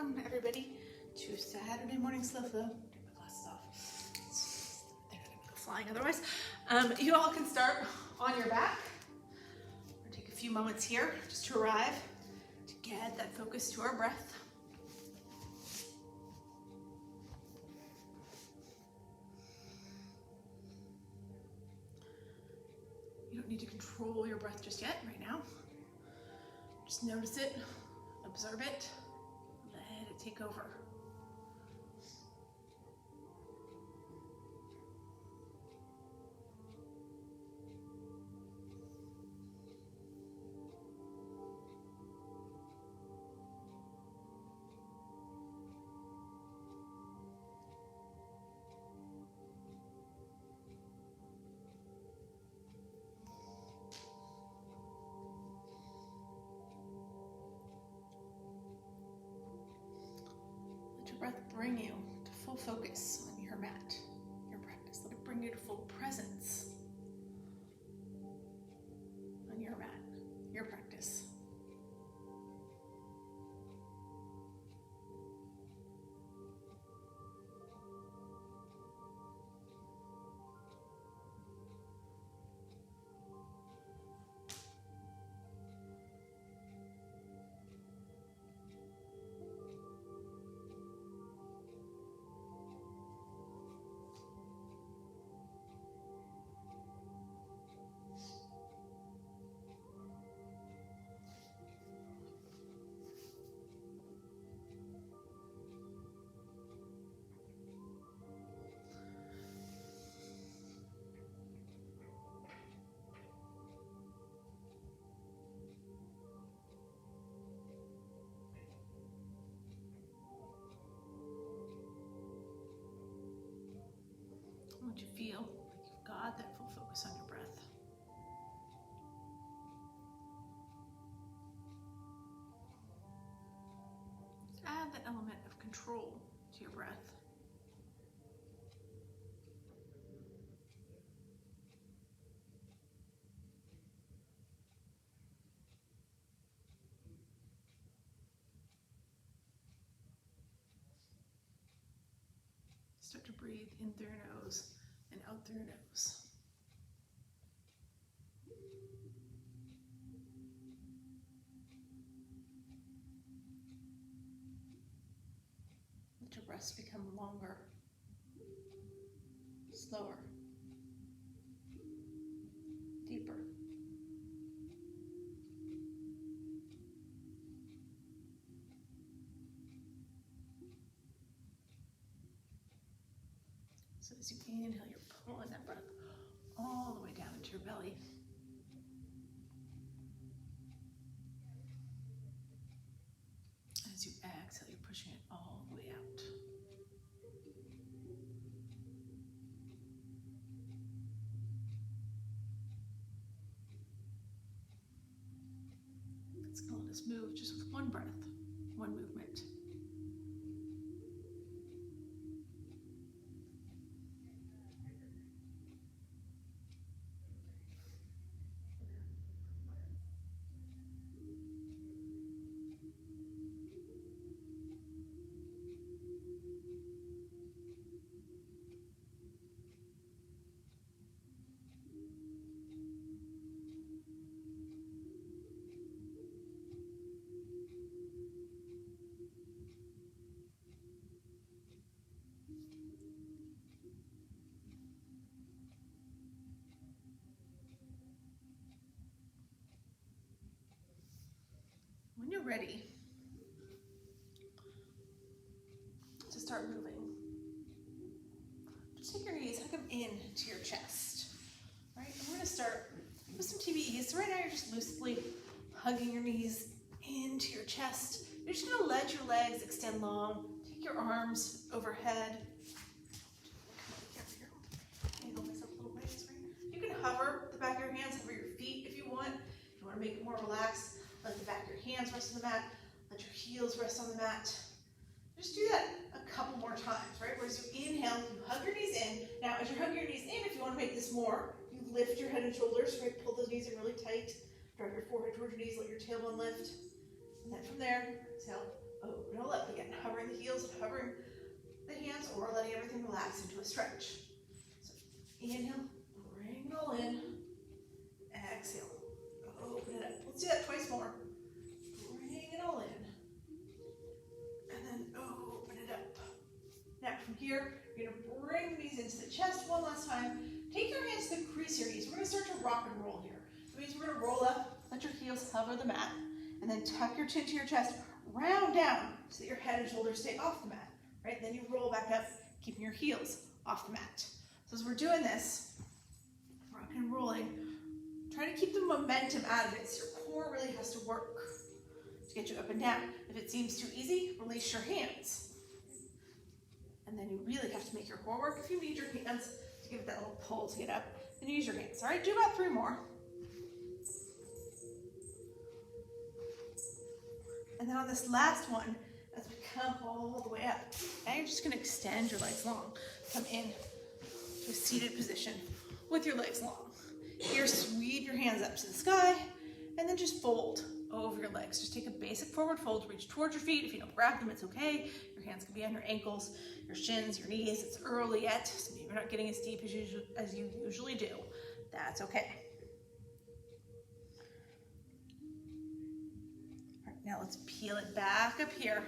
welcome everybody to Saturday morning slow flow. Take my glasses off. They're gonna go flying otherwise. You all can start on your back. We'll take a few moments here just to arrive, to get that focus to our breath. You don't need to control your breath just yet, right now. Just notice it, observe it, let it take over. Breath bring you to full focus on your mat, your practice. Let it bring you to full presence on your mat, your practice. I want you to feel like you've got that full focus on your breath. Just add that element of control to your breath. Start to breathe in through your nose and out through your nose. Let your breaths become longer, slower, deeper. So as you inhale, you're pulling that breath all the way down into your belly. As you exhale, you're pushing it all the way out. It's going to let us move just with one breath, one movement. When you're ready to start moving, just take your knees, hug them in to your chest, right? And we're gonna start with some TBEs. So right now you're just loosely hugging your knees into your chest. You're just gonna let your legs extend long. Take your arms overhead. Angle myself a little ways, right? You can hover the back of your hands, hover your feet if you want. If you wanna make it more relaxed, let the back of your hands rest on the mat. Let your heels rest on the mat. Just do that a couple more times, right? Whereas you inhale, you hug your knees in. Now, as you're hugging your knees in, if you want to make this more, you lift your head and shoulders, right? Pull those knees in really tight. Drive your forehead towards your knees, let your tailbone lift. And then from there, exhale, open all up again. or letting everything relax into a stretch. So inhale, bring it all in. Exhale, open it up. Let's do that twice more. Bring it all in. And then open it up. Now from here, you're going to bring these into the chest one last time. Take your hands to the crease of your knees. We're going to start to rock and roll here. That means we're going to roll up, let your heels hover the mat, and then tuck your chin to your chest, round down so that your head and shoulders stay off the mat. Right? Then you roll back up, keeping your heels off the mat. So as we're doing this, rocking and rolling, try to keep the momentum out of it so your core really has to work to get you up and down. If it seems too easy, release your hands. And then you really have to make your core work. If you need your hands to give it that little pull to get up, then use your hands. All right, do about 3 more. And then on this last one, as we come all the way up, now you're just going to extend your legs long. Come in to a seated position with your legs long. Here, sweep your hands up to the sky, and then just fold over your legs. Just take a basic forward fold, reach towards your feet. If you don't grab them, it's okay. Your hands can be on your ankles, your shins, your knees. It's early yet, so maybe you're not getting as deep as you usually do. That's okay. All right, now let's peel it back up here.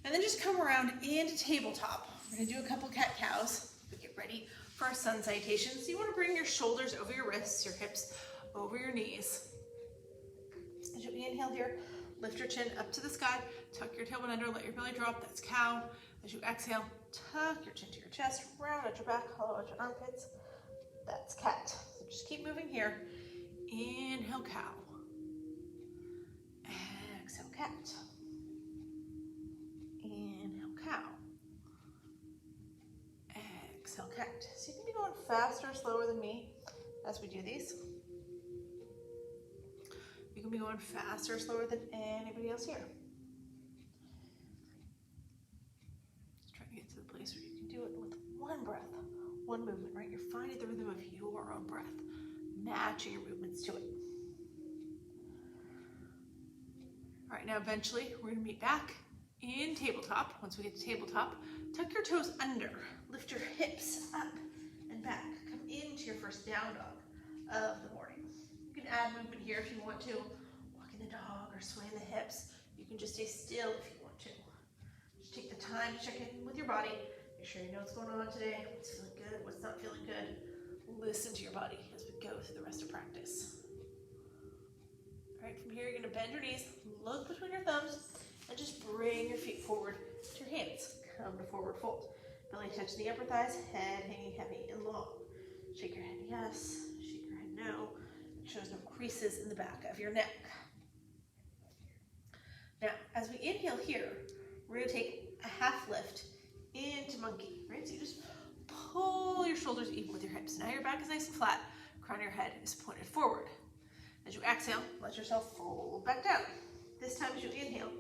And then just come around into tabletop. We're gonna do a couple cat-cows. Get ready for our sun salutation. So you wanna bring your shoulders over your wrists, your hips over your knees. As you inhale here, lift your chin up to the sky, tuck your tailbone under, let your belly drop, that's cow. As you exhale, tuck your chin to your chest, round out your back, hollow out your armpits, that's cat. So just keep moving here. Inhale, cow. Exhale, cat. Inhale, cow. Exhale, cat. So you can be going faster or slower than me as we do these. You can be going faster or slower than anybody else here. Just try to get to the place where you can do it with one breath, one movement, right? You're finding the rhythm of your own breath, matching your movements to it. All right, now eventually we're gonna meet back in tabletop. Once we get to tabletop, tuck your toes under, lift your hips up and back. Come into your first down dog of the morning. You can add movement here if you want to. Walking the dog or swaying the hips. You can just stay still if you want to. Just take the time to check in with your body. Make sure you know what's going on today, what's feeling good, what's not feeling good. Listen to your body as we go through the rest of practice. All right, from here you're gonna bend your knees, look between your thumbs, and just bring your feet forward to your hands. Come to forward fold. Belly touching the upper thighs, head hanging heavy and long. Shake your head yes, shake your head no. Make sure there's no creases in the back of your neck. Now, as we inhale here, we're gonna take a half lift into monkey, right? So you just pull your shoulders even with your hips. Now your back is nice and flat, crown of your head is pointed forward. As you exhale, let yourself fold back down. This time as you inhale,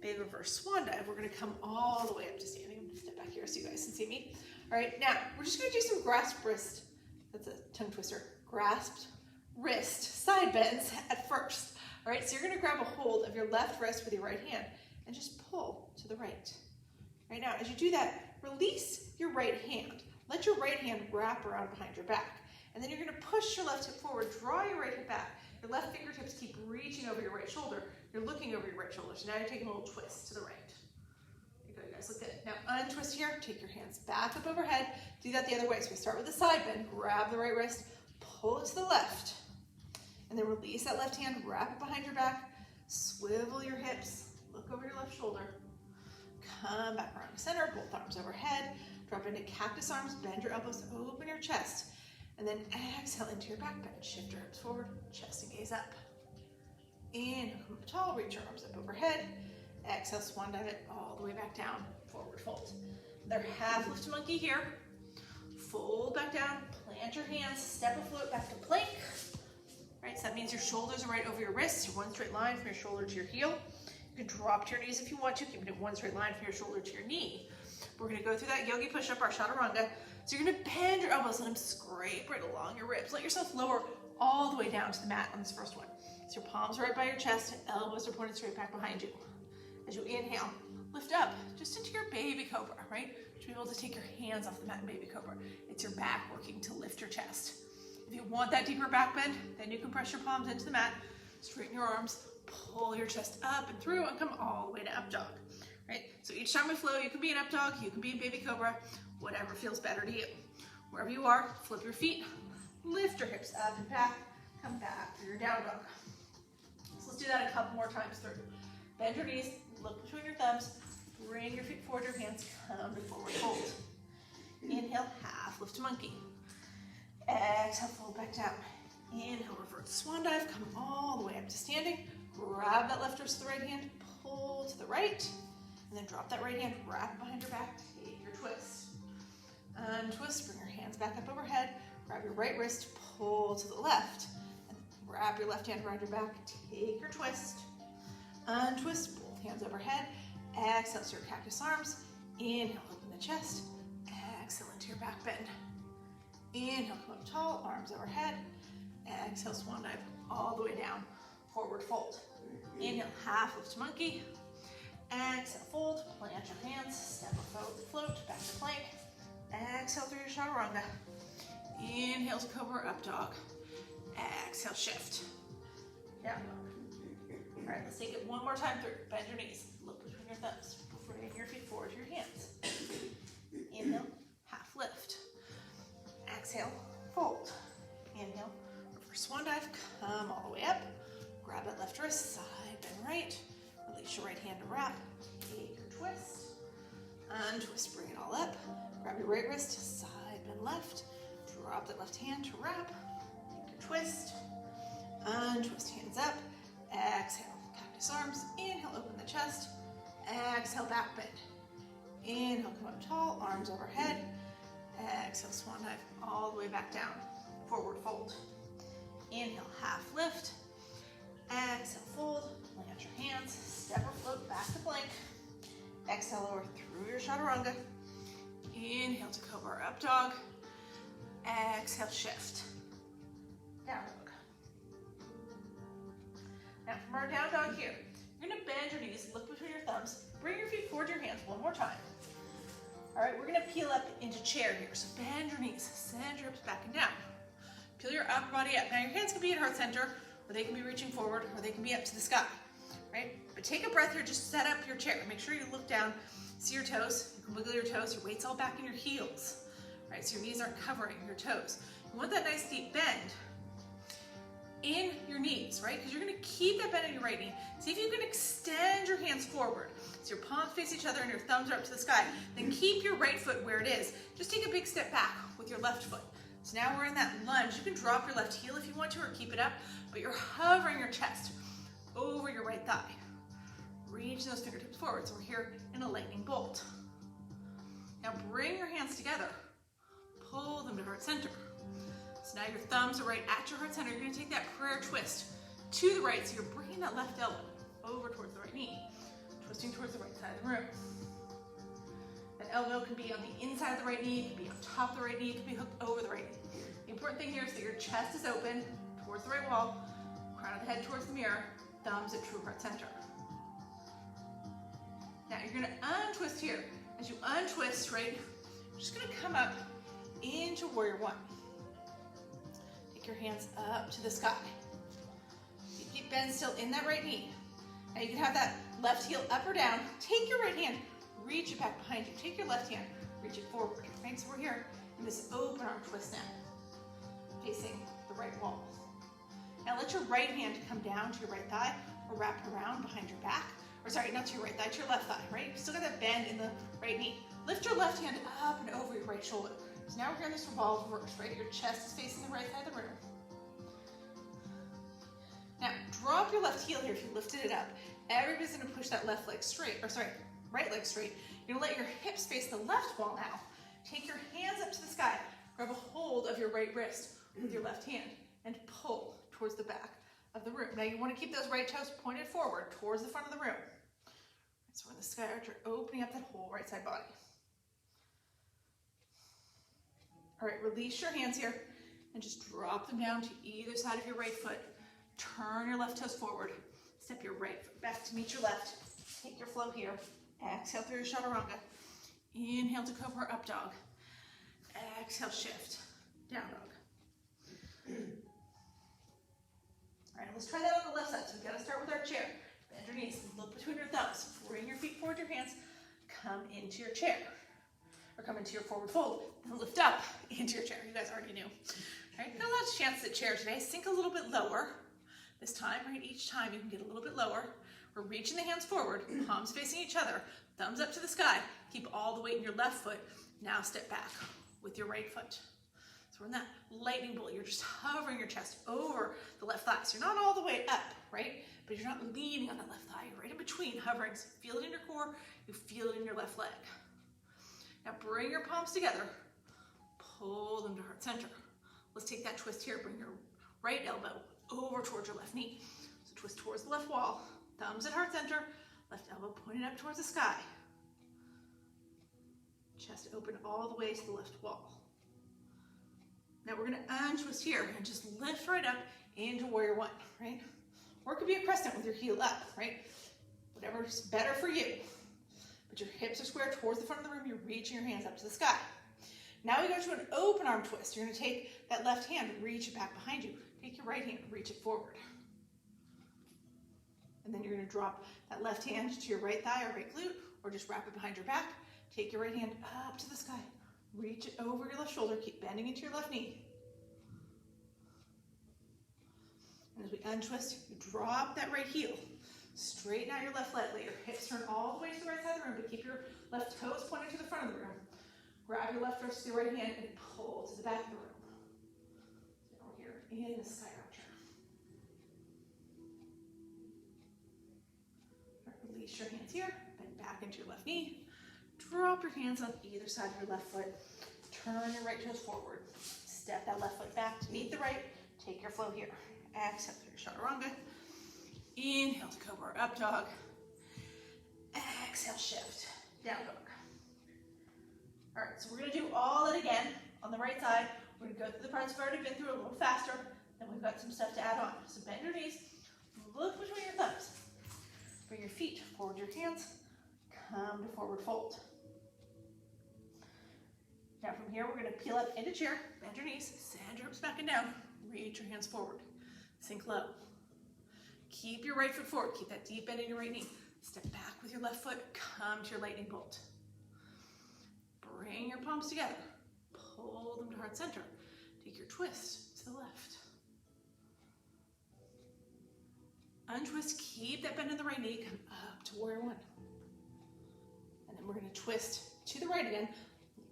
big reverse swan dive. We're gonna come all the way up to standing. I'm gonna step back here so you guys can see me. All right, now we're just gonna do some grasped wrist. That's a tongue twister. Grasped wrist side bends at first. All right, so you're gonna grab a hold of your left wrist with your right hand and just pull to the right. Right now, as you do that, release your right hand. Let your right hand wrap around behind your back. And then you're gonna push your left hip forward, draw your right hip back. Your left fingertips keep reaching over your right shoulder. You're looking over your right shoulder. So now you're taking a little twist to the right. There you go, you guys, look good. Now untwist here, take your hands back up overhead. Do that the other way. So we start with the side bend, grab the right wrist, pull it to the left. And then release that left hand, wrap it behind your back, swivel your hips, look over your left shoulder. Come back around the center, both arms overhead, drop into cactus arms, bend your elbows, open your chest. And then exhale into your back bend. Shift your hips forward, chest and gaze up. Inhale, come up tall, reach your arms up overhead. Exhale, swan dive it all the way back down, forward fold. Another half lift to monkey here. Fold back down, plant your hands, step afloat back to plank. Right, so that means your shoulders are right over your wrists. You're one straight line from your shoulder to your heel. You can drop to your knees if you want to, keep it in one straight line from your shoulder to your knee. We're gonna go through that yogi push-up, our chaturanga. So you're gonna bend your elbows, let them scrape right along your ribs. Let yourself lower all the way down to the mat on this first one. So your palms are right by your chest, elbows are pointed straight back behind you. As you inhale, lift up just into your baby cobra, right? To be able to take your hands off the mat in baby cobra. It's your back working to lift your chest. If you want that deeper back bend, then you can press your palms into the mat, straighten your arms, pull your chest up and through, and come all the way to up dog, right? So each time we flow, you can be in up dog, you can be in baby cobra, whatever feels better to you. Wherever you are, flip your feet, lift your hips up and back, come back through your down dog. So let's do that a couple more times through. Bend your knees, look between your thumbs, bring your feet forward, your hands come to forward fold. Inhale, half lift to monkey. Exhale, fold back down. Inhale, revert swan dive, come all the way up to standing. Grab that left wrist to the right hand, pull to the right, and then drop that right hand, wrap it behind your back, take your twist. Untwist, bring your hands back up overhead, grab your right wrist, pull to the left, and wrap your left hand around your back, take your twist. Untwist, both hands overhead, exhale to your cactus arms, inhale, open the chest, exhale into your back bend. Inhale, come up tall, arms overhead, exhale, swan dive all the way down, forward fold. Inhale, half lift to monkey, exhale, fold, plant your hands, step or float, back to plank, exhale through your chaturanga. Inhale to cobra, up dog, exhale, shift, down dog. All right, let's take it one more time through. Bend your knees, look between your thumbs, bring your feet forward to your hands. Inhale, half lift. Exhale, fold. Inhale, reverse swan dive, come all the way up. Grab that left wrist, side bend right. Release your right hand to wrap. Take your twist. Untwist, bring it all up. Grab your right wrist, side bend left. Drop that left hand to wrap. Take your twist. Untwist, hands up. Exhale, cactus arms. Inhale, open the chest. Exhale, back bend. Inhale, come up tall, arms overhead. Exhale, swan dive all the way back down, forward fold. Inhale, half lift. Exhale, fold, plant your hands, step or float back to plank. Exhale, lower through your chaturanga. Inhale to cobra, up dog. Exhale, shift, down dog. Now from our down dog here, you're gonna bend your knees, look between your thumbs, bring your feet forward to your hands one more time. All right, we're gonna peel up into chair here. So bend your knees, send your hips back and down. Peel your upper body up. Now your hands can be at heart center, or they can be reaching forward, or they can be up to the sky, right? But take a breath here, just set up your chair. Make sure you look down, see your toes. You can wiggle your toes, your weight's all back in your heels, right? So your knees aren't covering your toes. You want that nice deep bend in your knees, right? Because you're gonna keep that bend in your right knee. See if you can extend your hands forward. So your palms face each other and your thumbs are up to the sky. Then keep your right foot where it is. Just take a big step back with your left foot. So now we're in that lunge. You can drop your left heel if you want to, or keep it up, but you're hovering your chest over your right thigh. Reach those fingertips forward. So we're here in a lightning bolt. Now bring your hands together. Pull them to heart center. So now your thumbs are right at your heart center. You're gonna take that prayer twist to the right. So you're bringing that left elbow over towards the right knee, twisting towards the right side of the room. That elbow can be on the inside of the right knee, it can be on top of the right knee, it can be hooked over the right knee. The important thing here is that your chest is open towards the right wall, crown of the head towards the mirror, thumbs at true heart center. Now you're gonna untwist here. As you untwist, right, you're just gonna come up into warrior one. Take your hands up to the sky. Keep bend still in that right knee. Now you can have that left heel up or down. Take your right hand, reach it back behind you. Take your left hand, reach it forward. Right, so we're here in this open arm twist now, facing the right wall. Now let your right hand come down to your right thigh or wrap around behind your back. Or sorry, not to your right thigh, to your left thigh, right? You still got that bend in the right knee. Lift your left hand up and over your right shoulder. So now we're here in this revolve reverse, right? Your chest is facing the right side of the room. Now, drop your left heel here if you lifted it up. Everybody's gonna push that left leg straight, or sorry, right leg straight. You're gonna let your hips face the left wall now. Take your hands up to the sky. Grab a hold of your right wrist with your left hand and pull towards the back of the room. Now you wanna keep those right toes pointed forward towards the front of the room. So we're in the sky arch, you're opening up that whole right side body. All right, release your hands here and just drop them down to either side of your right foot. Turn your left toes forward. Step your right foot back to meet your left. Take your flow here. Exhale through your chaturanga. Inhale to cobra or up dog. Exhale, shift. Down dog. All right, let's try that on the left side. So we've got to start with our chair. Bend your knees, look between your thumbs. Bring your feet forward, your hands. Come into your chair. Or come into your forward fold. Then lift up into your chair. You guys already knew. All right, got lots of chance at chair today. Sink a little bit lower. This time, right, each time you can get a little bit lower. We're reaching the hands forward, palms facing each other, thumbs up to the sky. Keep all the weight in your left foot. Now step back with your right foot. So we're in that lightning bolt. You're just hovering your chest over the left thigh. So you're not all the way up, right? But you're not leaning on that left thigh. You're right in between, hovering. So you feel it in your core. You feel it in your left leg. Now bring your palms together. Pull them to heart center. Let's take that twist here. Bring your right elbow over towards your left knee. So twist towards the left wall. Thumbs at heart center. Left elbow pointed up towards the sky. Chest open all the way to the left wall. Now we're going to untwist here and just lift right up into warrior one, right? Or it could be a crescent with your heel up, right? Whatever's better for you. But your hips are square towards the front of the room. You're reaching your hands up to the sky. Now we go to an open arm twist. You're going to take that left hand, reach it back behind you. Take your right hand, reach it forward. And then you're going to drop that left hand to your right thigh or right glute, or just wrap it behind your back. Take your right hand up to the sky. Reach it over your left shoulder. Keep bending into your left knee. And as we untwist, you drop that right heel. Straighten out your left leg. Let your hips turn all the way to the right side of the room, but keep your left toes pointed to the front of the room. Grab your left wrist with your right hand and pull to the back of the room. Now we're here in the sky archer. Release your hands here. Bend back into your left knee. Drop your hands on either side of your left foot. Turn your right toes forward. Step that left foot back to meet the right. Take your flow here. Exhale through your chaturanga. Inhale to cobra or up dog. Exhale, shift. Down dog. All right, so we're going to do all that again on the right side. We're going to go through the parts we've already been through a little faster. Then we've got some stuff to add on. So bend your knees. Look between your thumbs. Bring your feet forward your hands. Come to forward fold. Now from here, we're going to peel up into chair. Bend your knees. Send your hips back and down. Reach your hands forward. Sink low. Keep your right foot forward. Keep that deep bend in your right knee. Step back with your left foot. Come to your lightning bolt. Bring your palms together. Pull them to heart center. Take your twist to the left. Untwist. Keep that bend in the right knee. Come up to warrior one. And then we're going to twist to the right again.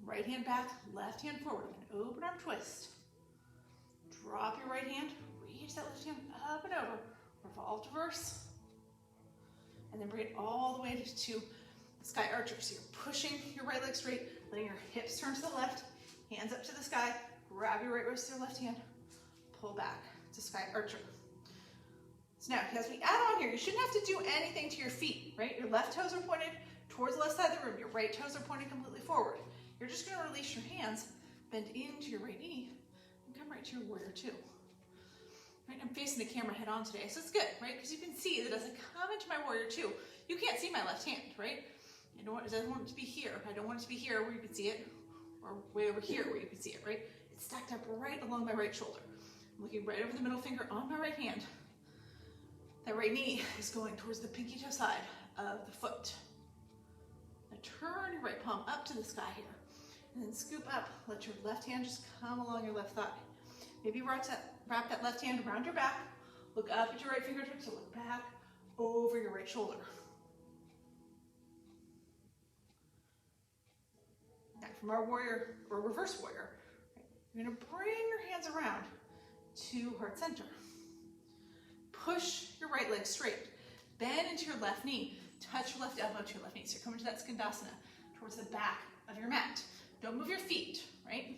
Right hand back, left hand forward. An open arm twist. Drop your right hand. Reach that left hand up and over. Revolve to reverse. And then bring it all the way to the sky archer. So you're pushing your right leg straight, letting your hips turn to the left, hands up to the sky, grab your right wrist with your left hand, pull back to sky archer. So now, as we add on here, you shouldn't have to do anything to your feet, right? Your left toes are pointed towards the left side of the room. Your right toes are pointed completely forward. You're just going to release your hands, bend into your right knee, and come right to your warrior two. Right, I'm facing the camera head on today, so it's good, right? Because you can see that as I come into my warrior two, you can't see my left hand, right? I don't want it to be here. I don't want it to be here where you can see it, or way over here where you can see it, right? It's stacked up right along my right shoulder. I'm looking right over the middle finger on my right hand. That right knee is going towards the pinky toe side of the foot. Now turn your right palm up to the sky here, and then scoop up. Let your left hand just come along your left thigh. Maybe wrap that left hand around your back. Look up at your right fingertips, so look back over your right shoulder. Now from our warrior, or reverse warrior, you're going to bring your hands around to heart center. Push your right leg straight. Bend into your left knee. Touch your left elbow to your left knee. So you're coming to that skandasana towards the back of your mat. Don't move your feet, right?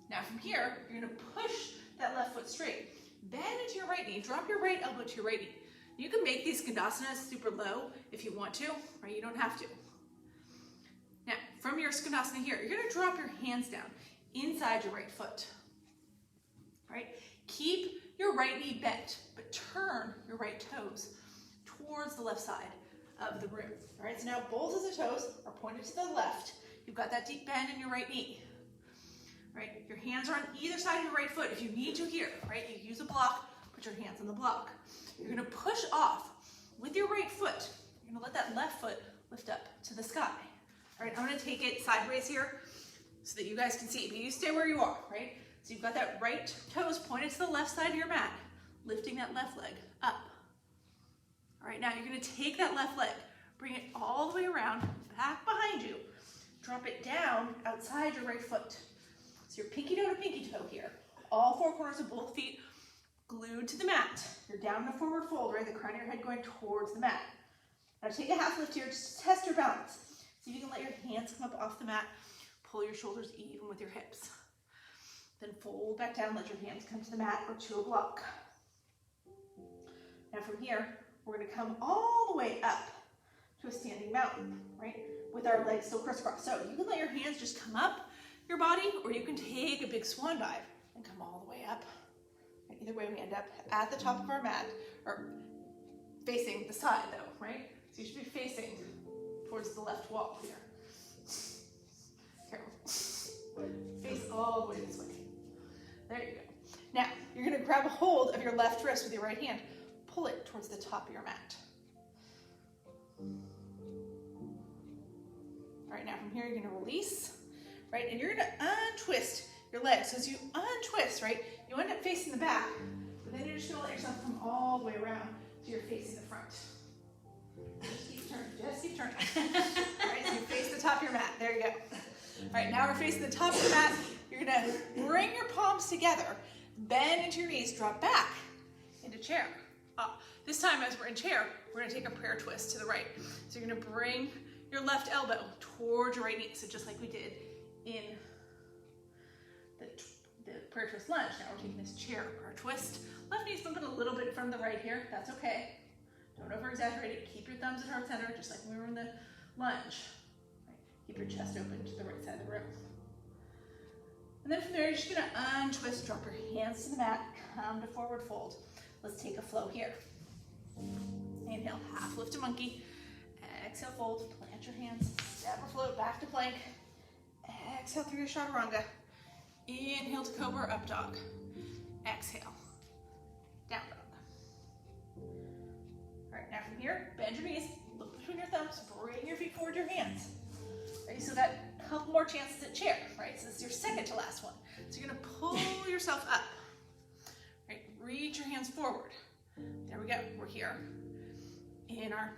Now from here, you're going to push that left foot straight. Bend into your right knee. Drop your right elbow to your right knee. You can make these skandasanas super low if you want to, right? You don't have to. Now, from your skandasana here, you're going to drop your hands down inside your right foot, right? Keep your right knee bent, but turn your right toes towards the left side of the room. All right, so now both of the toes are pointed to the left. You've got that deep bend in your right knee. Right, your hands are on either side of your right foot if you need to here, right? You use a block, put your hands on the block. You're gonna push off with your right foot. You're gonna let that left foot lift up to the sky. All right, I'm gonna take it sideways here so that you guys can see, but you stay where you are, right? So you've got that right toes pointed to the left side of your mat, lifting that left leg up. All right, now you're gonna take that left leg, bring it all the way around, back behind you, drop it down outside your right foot. So your pinky toe to pinky toe here. All four corners of both feet glued to the mat. You're down in a forward fold, right? The crown of your head going towards the mat. Now take a half lift here just to test your balance. See if you can let your hands come up off the mat. Pull your shoulders even with your hips. Then fold back down, let your hands come to the mat or to a block. Now from here, we're gonna come all the way up to a standing mountain, right? With our legs still crisscross. So you can let your hands just come up your body, or you can take a big swan dive and come all the way up. Either way, we end up at the top of our mat, or facing the side though, right? So you should be facing towards the left wall here. Careful. Face all the way this way. There you go. Now, you're gonna grab a hold of your left wrist with your right hand. Pull it towards the top of your mat. All right, now from here, you're gonna release. Right, and you're gonna untwist your legs. So as you untwist, right, you end up facing the back, but then you're just gonna let yourself come all the way around so you're facing the front. Just keep turning, just keep turning. All right, so you face the top of your mat. There you go. All right, now we're facing the top of your mat. You're gonna bring your palms together, bend into your knees, drop back into chair. This time, as we're in chair, we're gonna take a prayer twist to the right. So you're gonna bring your left elbow towards your right knee. So just like we did in the prayer twist lunge. Now we're taking this chair prayer twist. Left knee's bumping a little bit from the right here. That's okay. Don't over exaggerate it. Keep your thumbs at heart center, just like when we were in the lunge. Right. Keep your chest open to the right side of the room. And then from there, you're just gonna untwist, drop your hands to the mat, come to forward fold. Let's take a flow here. Inhale, half lift to monkey. Exhale, fold, plant your hands, step or float back to plank. Exhale through your chaturanga. Inhale to cobra, up dog. Exhale, down dog. All right, now from here, bend your knees, look between your thumbs, bring your feet forward, your hands. Right, so got a couple more chances at chair, right? So this is your second to last one. So you're gonna pull yourself up, right? Reach your hands forward. There we go, we're here in our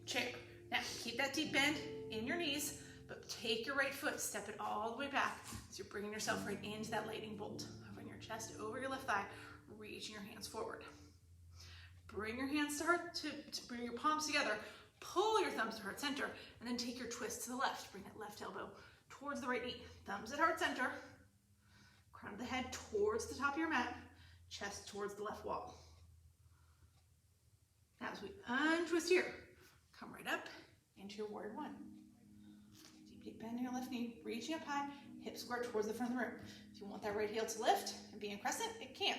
chair. Now, keep that deep bend in your knees, but take your right foot, step it all the way back. So you're bringing yourself right into that lightning bolt. Hovering your chest over your left thigh, reaching your hands forward. Bring your hands to heart, to bring your palms together, pull your thumbs to heart center, and then take your twist to the left. Bring that left elbow towards the right knee. Thumbs at heart center, crown of the head towards the top of your mat, chest towards the left wall. Now as we untwist here, come right up into your warrior one. Deep bend in your left knee, reaching up high, hips square towards the front of the room. If you want that right heel to lift and be in crescent, it can.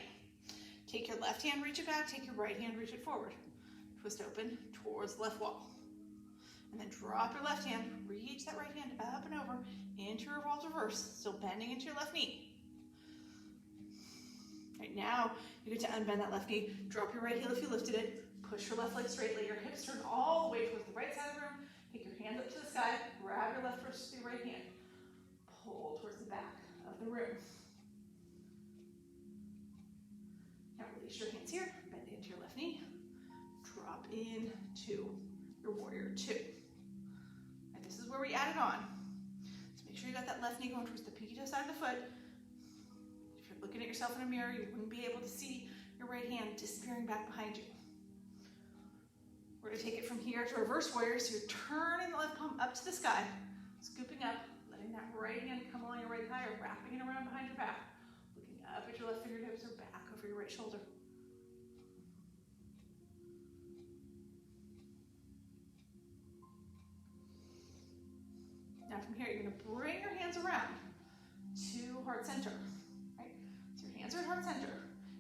Take your left hand, reach it back, take your right hand, reach it forward. Twist open towards the left wall. And then drop your left hand, reach that right hand up and over into your revolved reverse, still bending into your left knee. Right now, you get to unbend that left knee, drop your right heel if you lifted it, push your left leg straight, let your hips turn all the way towards the right side of the room, take your hands up to the sky, grab your left wrist with your right hand, pull towards the back of the room. Now release your hands here, bend into your left knee, drop into your warrior two. And this is where we add it on. So make sure you got that left knee going towards the pinky toe side of the foot. If you're looking at yourself in a mirror, you wouldn't be able to see your right hand disappearing back behind you. We're going to take it from here to reverse warrior. So you're turning the left palm up to the sky, scooping up, letting that right hand come along your right thigh, or wrapping it around behind your back, looking up at your left fingertips or back over your right shoulder. Now from here, you're going to bring your hands around to heart center, right? So your hands are at heart center.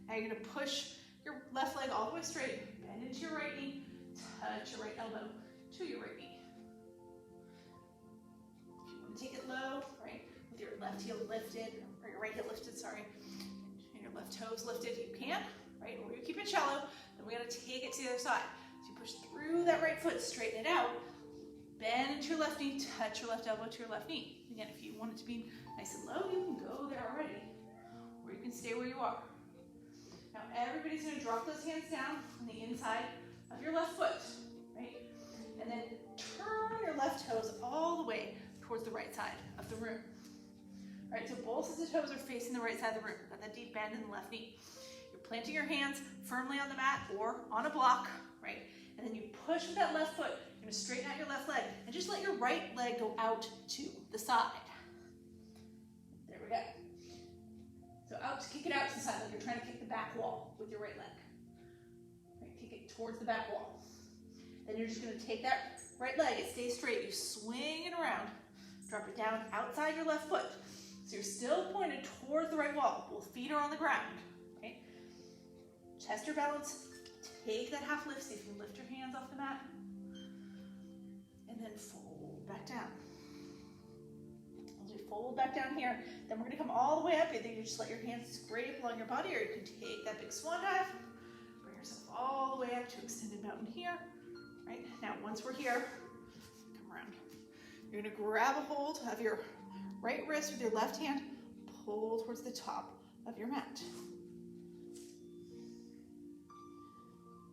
Now you're going to push your left leg all the way straight, bend into your right knee, touch your right elbow to your right knee. If you want to take it low, right, with your left heel lifted, or your right heel lifted, sorry, and your left toes lifted, you can, right, or you keep it shallow, then we gotta take it to the other side. So you push through that right foot, straighten it out, bend into your left knee, touch your left elbow to your left knee. Again, if you want it to be nice and low, you can go there already, or you can stay where you are. Now everybody's gonna drop those hands down on the inside of your left foot, right? And then turn your left toes all the way towards the right side of the room. All right, so both sets of toes are facing the right side of the room. Got that deep bend in the left knee. You're planting your hands firmly on the mat or on a block, right? And then you push with that left foot. You're gonna straighten out your left leg and just let your right leg go out to the side. There we go. So out, kick it out to the side, like you're trying to kick the back wall with your right leg. Right, kick it towards the back wall. Then you're just gonna take that right leg, it stays straight, you swing it around, drop it down outside your left foot. So you're still pointed towards the right wall. Both feet are on the ground, right? Test your balance, take that half lift, see if you can lift your hands off the mat, and then fold back down. As you fold back down here, then we're gonna come all the way up. Either you just let your hands scrape along your body, or you can take that big swan dive, bring yourself all the way up to extended mountain here, right? Now, once we're here, come around. You're gonna grab a hold of your right wrist with your left hand, pull towards the top of your mat.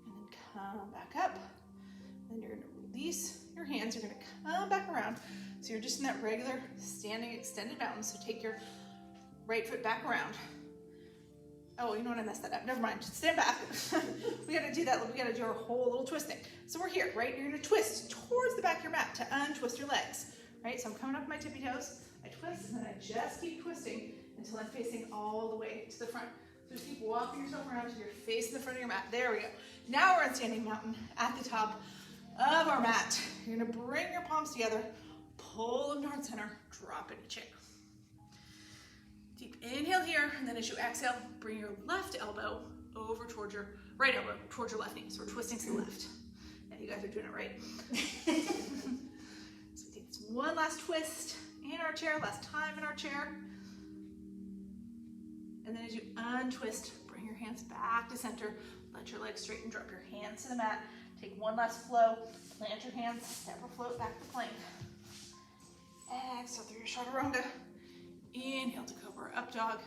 And then come back up. Then you're gonna release your hands, you're gonna come back around. So you're just in that regular standing extended mountain. So take your right foot back around. Oh, you know what, I messed that up. Never mind, just stand back. We gotta do that, we gotta do our whole little twisting. So we're here, right? You're gonna twist towards the back of your mat to untwist your legs, right? So I'm coming up my tippy toes, I twist, and then I just keep twisting until I'm facing all the way to the front. So just keep walking yourself around until you're facing the front of your mat. There we go. Now we're in standing mountain at the top of our mat. You're gonna bring your palms together, pull them towards center, drop into chair. Deep inhale here, and then as you exhale, bring your left elbow over towards your right elbow, towards your left knee. So we're twisting to the left. Yeah, you guys are doing it right. So we take this one last twist in our chair, last time in our chair. And then as you untwist, bring your hands back to center, let your legs straighten, drop your hands to the mat. Take one last flow, plant your hands, step or float back to plank. Exhale through your chaturanga. Inhale to cobra, up dog.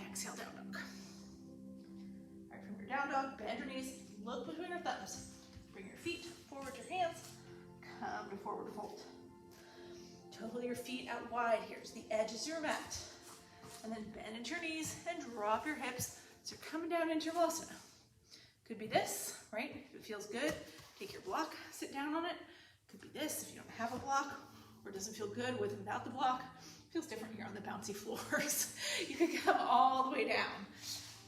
Exhale, down dog. All right, from your down dog, bend your knees, look between your thumbs. Bring your feet forward, your hands, come to forward fold. Toe your feet out wide here to the edges of your mat. And then bend into your knees and drop your hips. So you're coming down into your Vinyasa. Could be this, right? If it feels good, take your block, sit down on it. Could be this if you don't have a block or it doesn't feel good with and without the block. Feels different here on the bouncy floors. You can come all the way down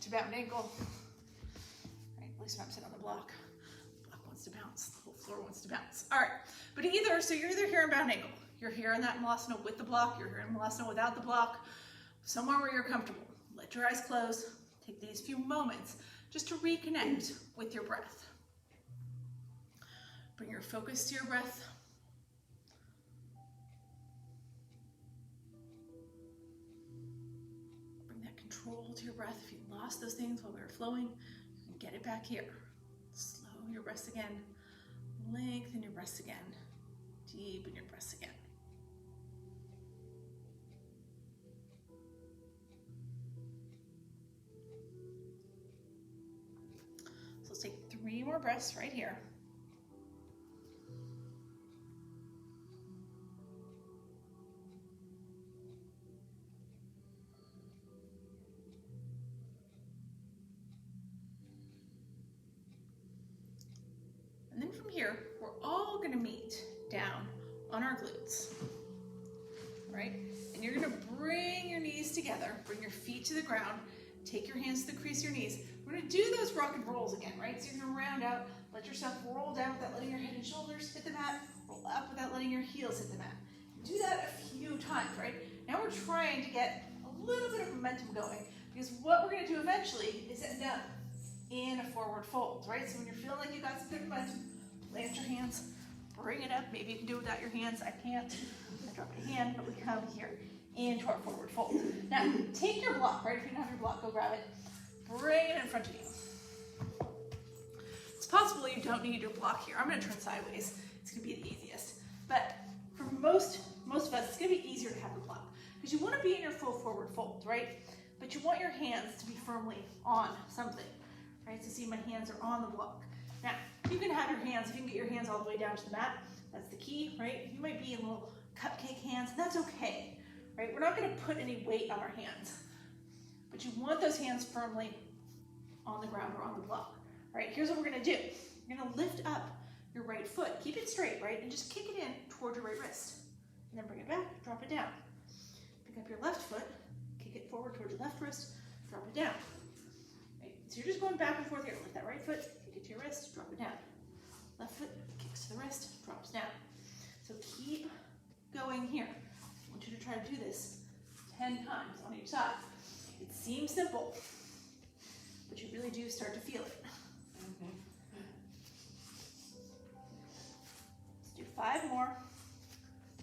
to bound ankle. Right, at least when I'm sitting on the block. The block wants to bounce, the whole floor wants to bounce. All right, but so you're either here in bound ankle, you're here in that Vinyasa with the block, you're here in Vinyasa without the block, somewhere where you're comfortable. Let your eyes close, take these few moments just to reconnect with your breath. Bring your focus to your breath. Control to your breath. If you lost those things while we were flowing, you can get it back here. Slow your breaths again. Lengthen your breaths again. Deepen your breaths again. So let's take 3 more breaths right here. And then from here, we're all gonna meet down on our glutes, right? And you're gonna bring your knees together, bring your feet to the ground, take your hands to the crease of your knees. We're gonna do those rock and rolls again, right? So you're gonna round out, let yourself roll down without letting your head and shoulders hit the mat, roll up without letting your heels hit the mat. Do that a few times, right? Now we're trying to get a little bit of momentum going, because what we're gonna do eventually is end up in a forward fold, right? So when you're feeling like you got some good momentum, plant your hands, bring it up. Maybe you can do it without your hands. I can't. I drop my hand, but we come here into our forward fold. Now, take your block, right? If you don't have your block, go grab it. Bring it in front of you. It's possible you don't need your block here. I'm gonna turn sideways. It's gonna be the easiest. But for most of us, it's gonna be easier to have the block because you wanna be in your full forward fold, right? But you want your hands to be firmly on something, right? So see, my hands are on the block. Now, you can have your hands, if you can get your hands all the way down to the mat, that's the key, right? You might be in little cupcake hands, and that's okay, right? We're not gonna put any weight on our hands, but you want those hands firmly on the ground or on the block. All right, here's what we're gonna do. You're gonna lift up your right foot, keep it straight, right? And just kick it in toward your right wrist. And then bring it back, drop it down. Pick up your left foot, kick it forward towards your left wrist, drop it down. Right? So you're just going back and forth here. Lift that right foot, kick it to your wrist, drop it down. Left foot kicks to the wrist, drops down. So keep going here. I want you to try to do this 10 times on each side. It seems simple, but you really do start to feel it. Let's do 5 more.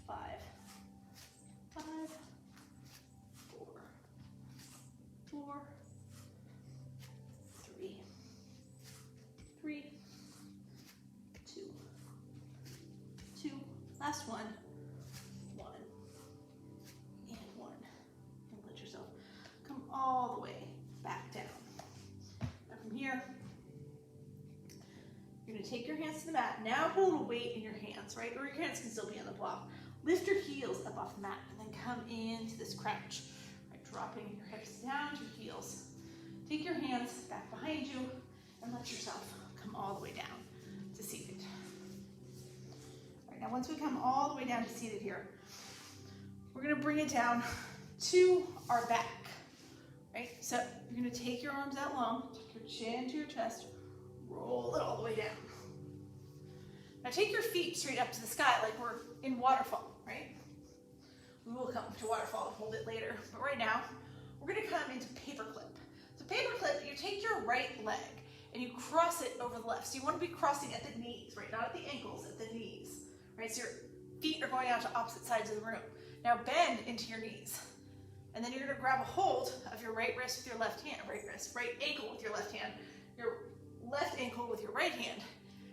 5, 5, 4, 4, 3, 3, 2, 2. Last one. 1 and 1. And let yourself come all the way back down. Now from here, you're gonna take your hands to the mat. Now put a little weight in your hands, right? Or your hands can still be on the block. Lift your heels up off the mat and then come into this crouch. Right, dropping your hips down to your heels. Take your hands back behind you and let yourself come all the way down to seated. All right, now once we come all the way down to seated here, we're gonna bring it down to our back. Right, so you're gonna take your arms out long, tuck your chin to your chest, roll it all the way down. Now take your feet straight up to the sky like we're in waterfall, right? We will come to waterfall and hold it later, but right now, we're gonna come into paperclip. So paperclip, you take your right leg and you cross it over the left. So you wanna be crossing at the knees, right? Not at the ankles, at the knees, right? So your feet are going out to opposite sides of the room. Now bend into your knees. And then you're gonna grab a hold of your right wrist with your left hand, right ankle with your left hand, your left ankle with your right hand.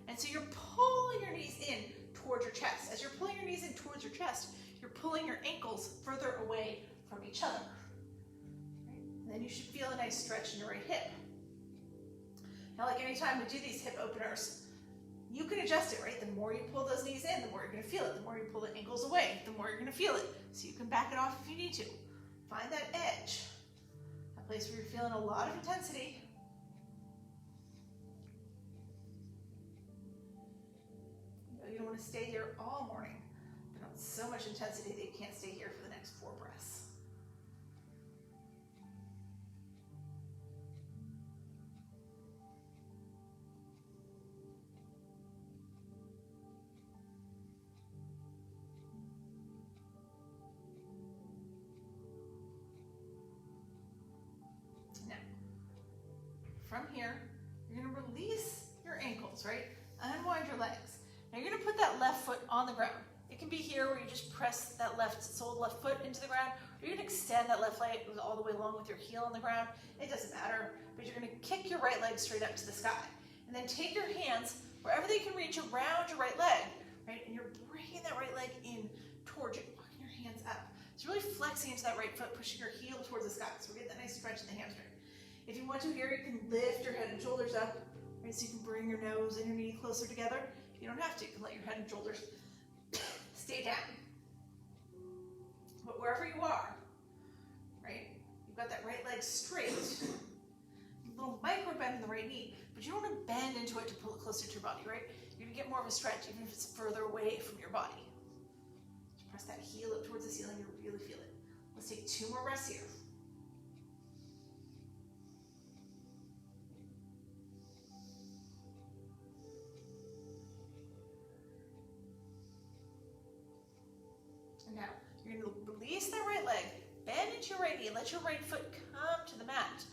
And so you're pulling your knees in towards your chest. As you're pulling your knees in towards your chest, you're pulling your ankles further away from each other. Right? And then you should feel a nice stretch in your right hip. Now, like anytime we do these hip openers, you can adjust it, right? The more you pull those knees in, the more you're gonna feel it. The more you pull the ankles away, the more you're gonna feel it. So you can back it off if you need to. Find that edge, a place where you're feeling a lot of intensity. You don't want to stay here all morning, but not so much intensity that you can't stay here for the next 4 breaths. Now, from here, you're going to release your ankles, right? Unwind your legs. Now you're gonna put that left foot on the ground. It can be here where you just press that sole left foot into the ground, or you can extend that left leg all the way along with your heel on the ground. It doesn't matter, but you're gonna kick your right leg straight up to the sky. And then take your hands wherever they can reach around your right leg, right? And you're bringing that right leg in towards you, walking your hands up. So really flexing into that right foot, pushing your heel towards the sky. So we get that nice stretch in the hamstring. If you want to here, you can lift your head and shoulders up, right? So you can bring your nose and your knee closer together. You don't have to. You can let your head and shoulders stay down. But wherever you are, right, you've got that right leg straight, a little micro bend in the right knee, but you don't want to bend into it to pull it closer to your body, right? You're going to get more of a stretch even if it's further away from your body. Just press that heel up towards the ceiling. You'll really feel it. Let's take 2 more breaths here. Now, you're going to release that right leg, bend into your right knee, let your right foot come to the mat.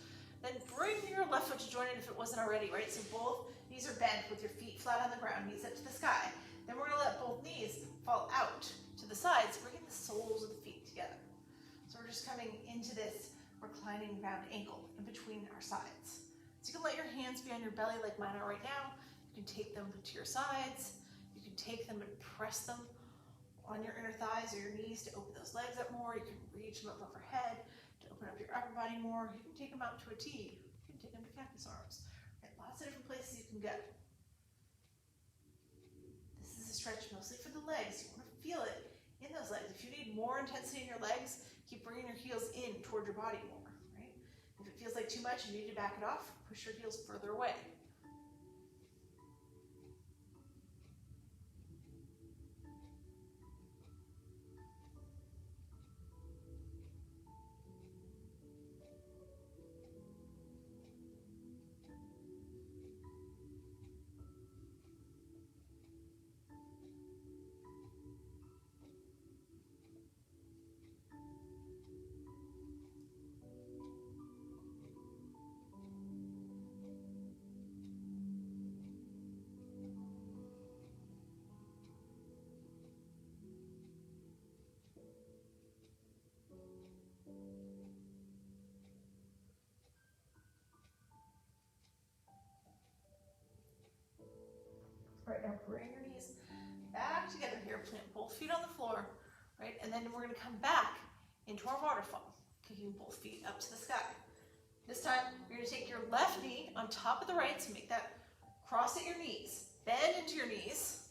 Then bring your left foot to join it if it wasn't already, right? So both knees are bent with your feet flat on the ground, knees up to the sky. Then we're going to let both our sides. So you can let your hands be on your belly like mine are right now. You can take them to your sides. You can take them and press them on your inner thighs or your knees to open those legs up more. You can reach them up overhead to open up your upper body more. You can take them out to a T. You can take them to cactus arms. Right? Lots of different places you can go. This is a stretch mostly for the legs. You want to feel it in those legs. If you need more intensity in your legs, keep bringing your heels in toward your body more. Right? If it feels like too much, you need to back it off. Push your heels further away. Right, now bring your knees back together here, plant both feet on the floor, right? And then we're gonna come back into our waterfall, kicking both feet up to the sky. This time, you're gonna take your left knee on top of the right, so make that cross at your knees. Bend into your knees,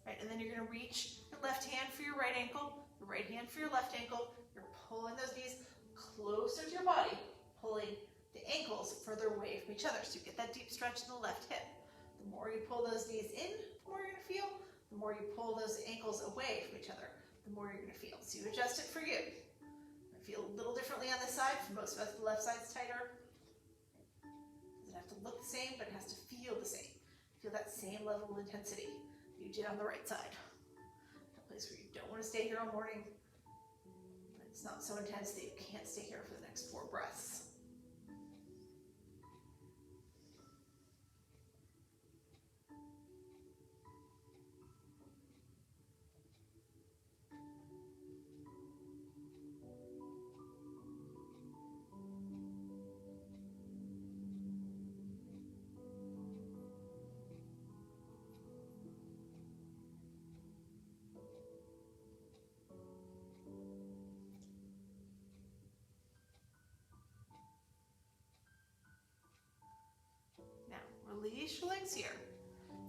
right? And then you're gonna reach your left hand for your right ankle, your right hand for your left ankle. You're pulling those knees closer to your body, pulling the ankles further away from each other, so you get that deep stretch in the left hip. The more you pull those knees in, the more you're going to feel. The more you pull those ankles away from each other, the more you're going to feel. So you adjust it for you. I feel a little differently on this side. For most of us, the left side's tighter. It doesn't have to look the same, but it has to feel the same. Feel that same level of intensity you did on the right side. A place where you don't want to stay here all morning, but it's not so intense that you can't stay here for the next 4 breaths. Release your legs here.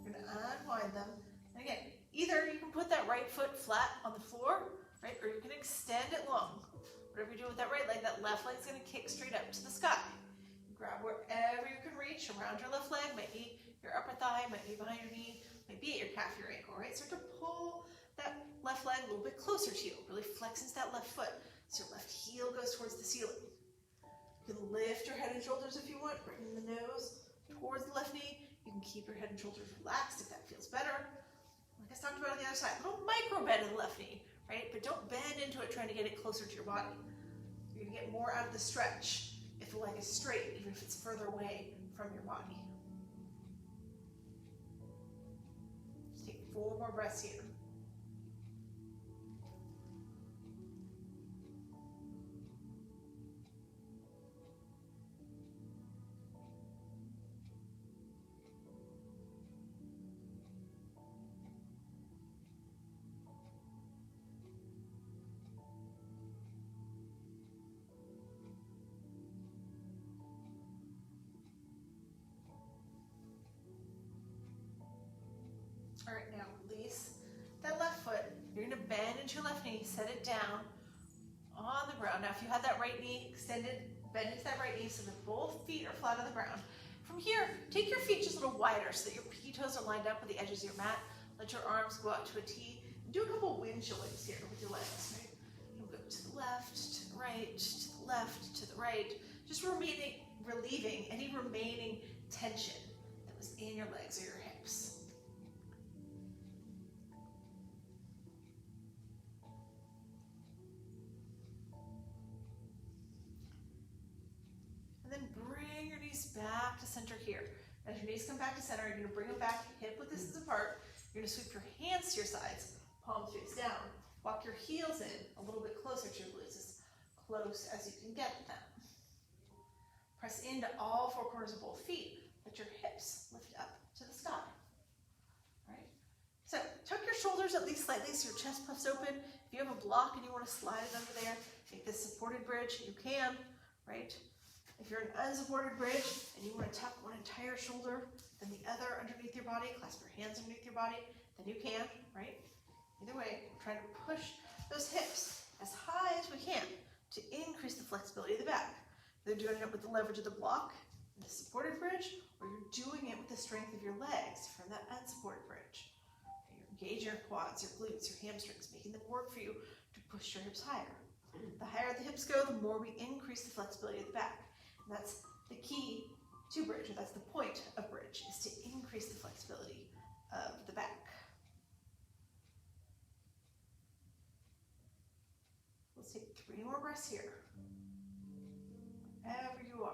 You're going to unwind them. And again, either you can put that right foot flat on the floor, right, or you can extend it long. Whatever you do with that right leg, that left leg's going to kick straight up to the sky. Grab wherever you can reach around your left leg. Might be your upper thigh, might be behind your knee, might be at your calf, your ankle, right? Start to pull that left leg a little bit closer to you. Really flex into that left foot so your left heel goes towards the ceiling. You can lift your head and shoulders if you want, bring the nose towards the left knee. You can keep your head and shoulders relaxed if that feels better. Like I talked about on the other side, a little micro bend in the left knee, right? But don't bend into it trying to get it closer to your body. You're gonna get more out of the stretch if the leg is straight, even if it's further away from your body. Just take 4 more breaths here. All right, now release that left foot. You're going to bend into your left knee, set it down on the ground. Now, if you have that right knee extended, bend into that right knee so that both feet are flat on the ground. From here, take your feet just a little wider so that your pinky toes are lined up with the edges of your mat. Let your arms go out to a T. Do a couple windshield waves here with your legs. Right? You'll go to the left, to the right, to the left, to the right. Just relieving any remaining tension that was in your legs or your hips. And then bring your knees back to center here. As your knees come back to center, you're going to bring them back hip width distance apart. You're going to sweep your hands to your sides, palms face down. Walk your heels in a little bit closer to your glutes, as close as you can get them. Press into all four corners of both feet. Let your hips lift up to the sky. Right? So tuck your shoulders at least slightly so your chest puffs open. If you have a block and you want to slide it under there, make this supported bridge, you can, right? If you're an unsupported bridge and you want to tuck one entire shoulder, then the other underneath your body, clasp your hands underneath your body, then you can, right? Either way, we're trying to push those hips as high as we can to increase the flexibility of the back. They're doing it with the leverage of the block in the supported bridge, or you're doing it with the strength of your legs from that unsupported bridge. You're engaging your quads, your glutes, your hamstrings, making them work for you to push your hips higher. The higher the hips go, the more we increase the flexibility of the back. And that's the key to bridge, or that's the point of bridge, is to increase the flexibility of the back. Let's take 3 more breaths here. Wherever you are.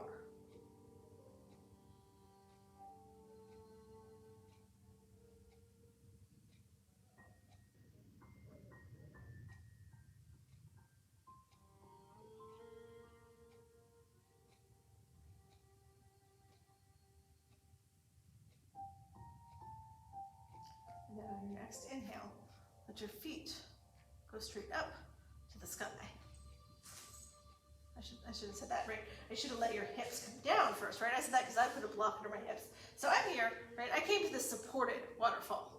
And then on your next inhale, let your feet go straight up to the sky. I should have said that, right? I should have let your hips come down first, right? I said that because I put a block under my hips. So I'm here, right? I came to this supported waterfall,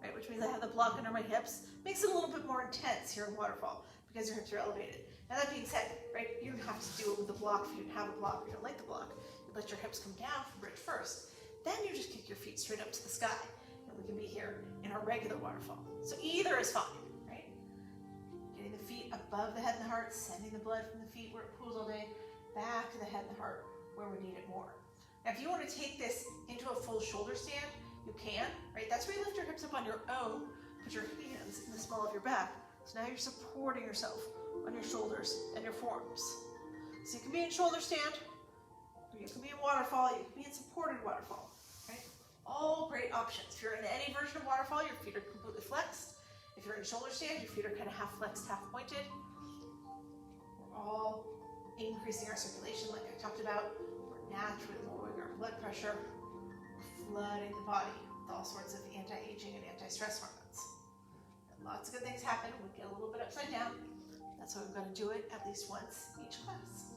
right? Which means I have the block under my hips. Makes it a little bit more intense here in waterfall because your hips are elevated. Now that being said, right, you don't have to do it with a block if you didn't have a block or you don't like the block. You let your hips come down from bridge first. Then you just kick your feet straight up to the sky. And we can be here in our regular waterfall. So either is fine, right? Getting the feet above the head and the heart, sending the blood from the feet where it pools all day, back to the head and the heart where we need it more. Now if you want to take this into a full shoulder stand, you can, right? That's where you lift your hips up on your own, put your hands in the small of your back. So now you're supporting yourself on your shoulders and your forearms. So you can be in shoulder stand, or you can be in waterfall, you can be in supported waterfall, right? All great options. If you're in any version of waterfall, your feet are completely flexed. If you're in shoulder stand, your feet are kind of half flexed, half pointed. We're all increasing our circulation like I talked about. We're naturally lowering our blood pressure. We're flooding the body with all sorts of anti-aging and anti-stress hormones. And lots of good things happen. We get a little bit upside down. That's why we've got to do it at least once each class.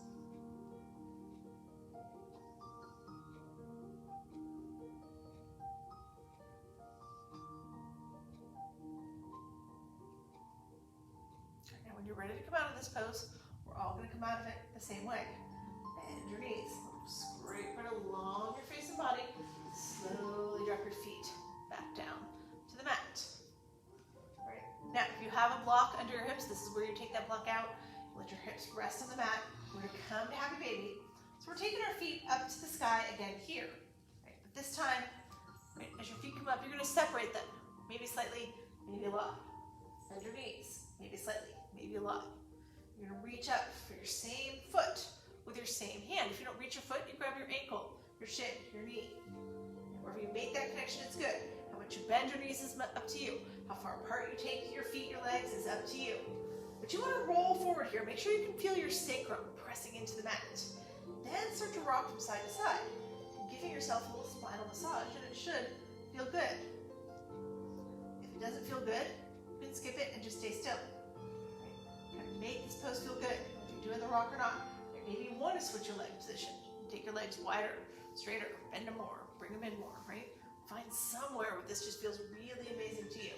When you're ready to come out of this pose, we're all going to come out of it the same way. Bend your knees, scrape right along your face and body. Slowly drop your feet back down to the mat. Right. Now, if you have a block under your hips, this is where you take that block out. Let your hips rest on the mat. We're going to come to happy baby. So we're taking our feet up to the sky again here. Right. But this time, right, as your feet come up, you're going to separate them. Maybe slightly, maybe a lot. Bend your knees, maybe slightly. Maybe a lot. You're going to reach up for your same foot with your same hand. If you don't reach your foot, you grab your ankle, your shin, your knee. And wherever you make that connection, it's good. How much you bend your knees is up to you. How far apart you take your feet, your legs is up to you. But you want to roll forward here. Make sure you can feel your sacrum pressing into the mat. Then start to rock from side to side, giving yourself a little spinal massage, and it should feel good. If it doesn't feel good, you can skip it and just stay still. Make this pose feel good. If you're doing the rock or not, maybe you want to switch your leg position. Take your legs wider, straighter, bend them more, bring them in more, right? Find somewhere where this just feels really amazing to you.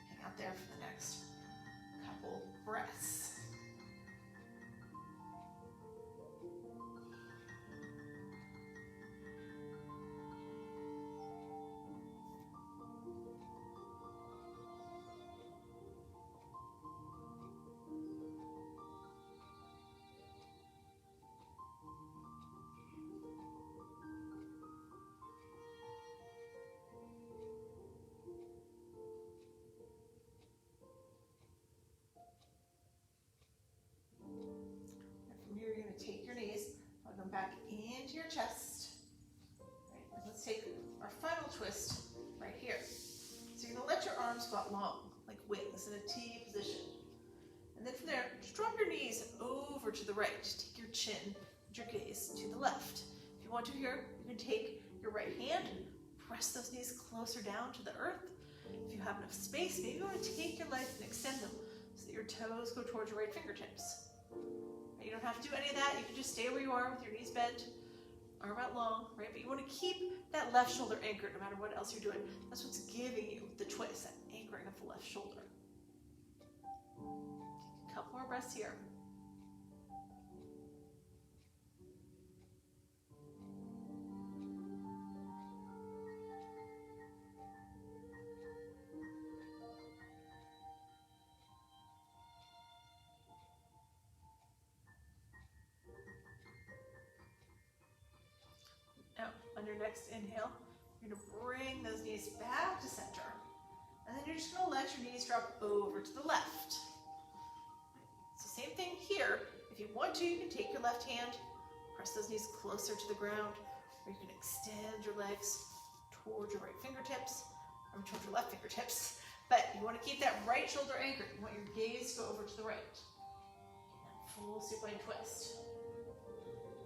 Hang out there for the next couple breaths. Take your knees, plug them back into your chest. Right, and let's take our final twist right here. So you're going to let your arms go out long, like wings in a T position. And then from there, just drop your knees over to the right. Just take your chin Put your gaze to the left. If you want to here, you can take your right hand, press those knees closer down to the earth. If you have enough space, maybe you want to take your legs and extend them so that your toes go towards your right fingertips. You don't have to do any of that. You can just stay where you are with your knees bent, arm out long, right? But you want to keep that left shoulder anchored no matter what else you're doing. That's what's giving you the twist, that anchoring of the left shoulder. Take a couple more breaths here. Now, on your next inhale, you're going to bring those knees back to center. And then you're just going to let your knees drop over to the left. So same thing here. If you want to, you can take your left hand, press those knees closer to the ground, or you can extend your legs towards your right fingertips, or towards your left fingertips. But you want to keep that right shoulder anchored. You want your gaze to go over to the right. And full supine twist.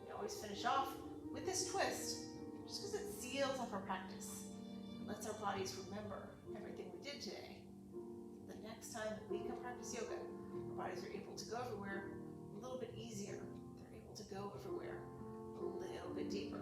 We always finish off with this twist, just because it seals up our practice. It lets our bodies remember everything we did today. The next time that we can practice yoga, our bodies are able to go everywhere a little bit easier. They're able to go everywhere a little bit deeper.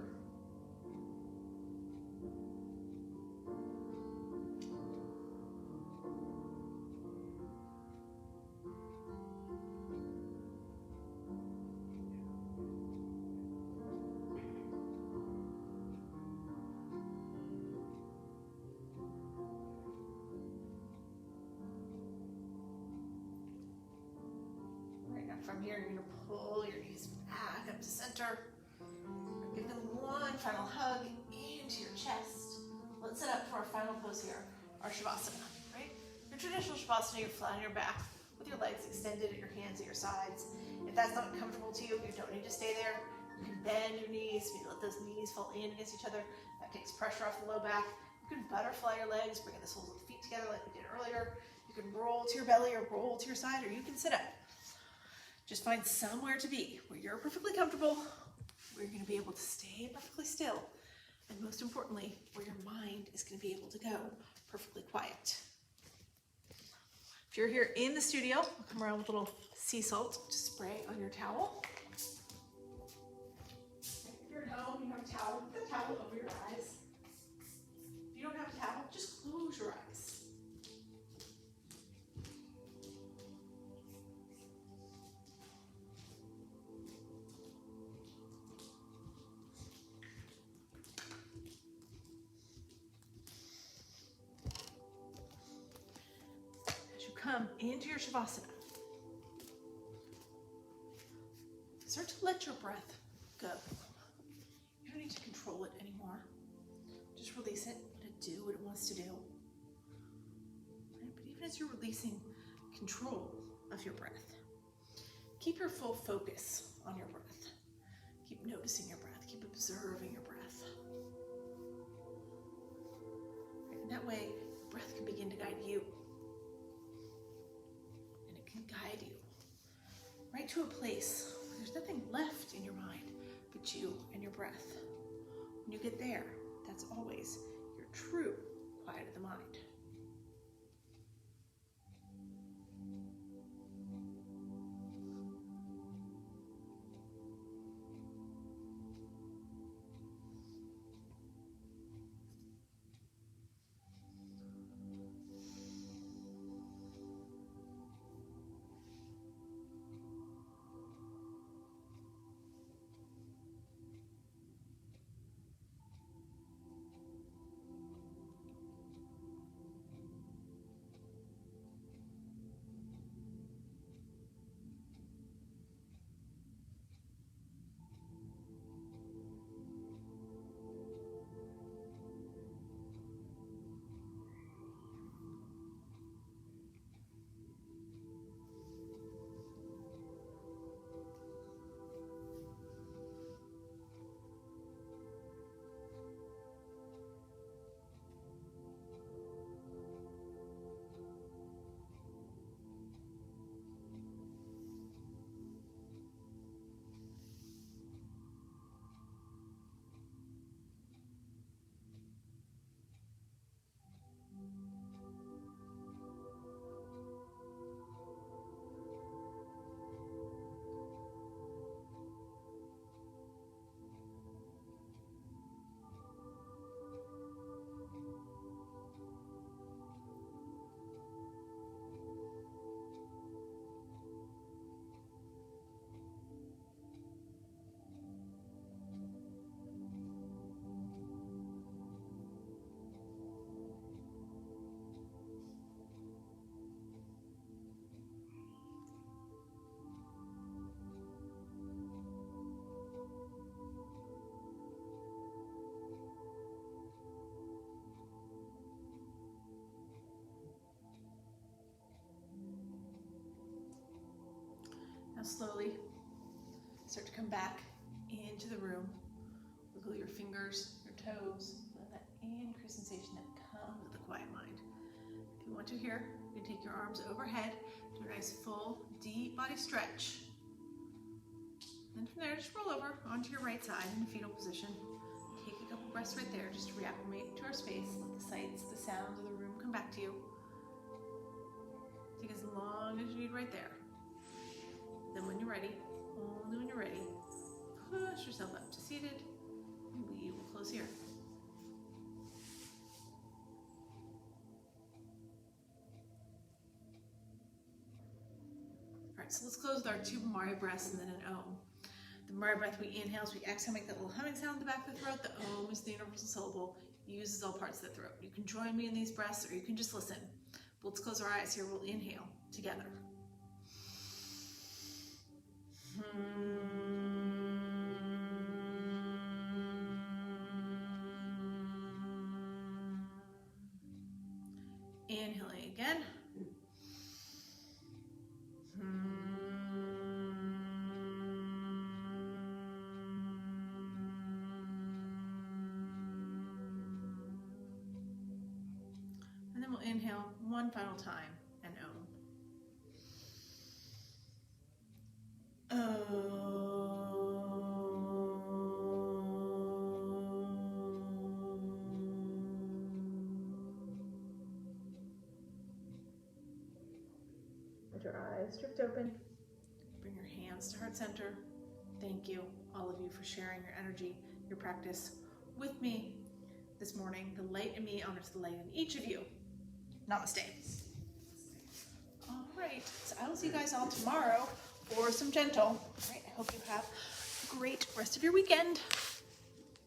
From here, you're going to pull your knees back up to center. Give them one final hug into your chest. Let's set up for our final pose here, our Shavasana, right? Your traditional Shavasana, you're flat on your back with your legs extended and your hands at your sides. If that's not comfortable to you, you don't need to stay there. You can bend your knees, maybe let those knees fall in against each other. That takes pressure off the low back. You can butterfly your legs, bringing the soles of the feet together like we did earlier. You can roll to your belly or roll to your side, or you can sit up. Just find somewhere to be where you're perfectly comfortable, where you're going to be able to stay perfectly still, and most importantly, where your mind is going to be able to go perfectly quiet. If you're here in the studio, we'll come around with a little sea salt to spray on your towel. If you're at home, you have a towel, put the towel over your eyes. If you don't have a towel, just close your eyes. Come into your Shavasana. Start to let your breath go. You don't need to control it anymore. Just release it, let it do what it wants to do. Right? But even as you're releasing control of your breath, keep your full focus on your breath. Keep noticing your breath. Keep observing your breath. Right? And that way, breath can begin to guide you. Guide you right to a place where there's nothing left in your mind but you and your breath. When you get there, that's always your true quiet of the mind. slowly. Start to come back into the room. Wiggle your fingers, your toes, let that increased sensation that comes with the quiet mind. If you want to here, you can take your arms overhead, do a nice full, deep body stretch. Then from there, just roll over onto your right side in the fetal position. Take a couple breaths right there just to reacclimate to our space. Let the sights, the sounds of the room come back to you. Take as long as you need right there. Then when you're ready, only when you're ready, push yourself up to seated, and we will close here. All right, so let's close with our two Mari breaths and then an Om. The Mari breath, we inhale, as we exhale, make that little humming sound in the back of the throat. The Om is the universal syllable, uses all parts of the throat. You can join me in these breaths or you can just listen. But let's close our eyes here. We'll inhale together. Inhaling again. And then we'll inhale one final time and Om. Let your eyes drift open. Bring your hands to heart center. Thank you, all of you, for sharing your energy, your practice with me this morning. The light in me honors the light in each of you. Namaste. All right, so I will see you guys all tomorrow for some gentle. All right, I hope you have a great rest of your weekend.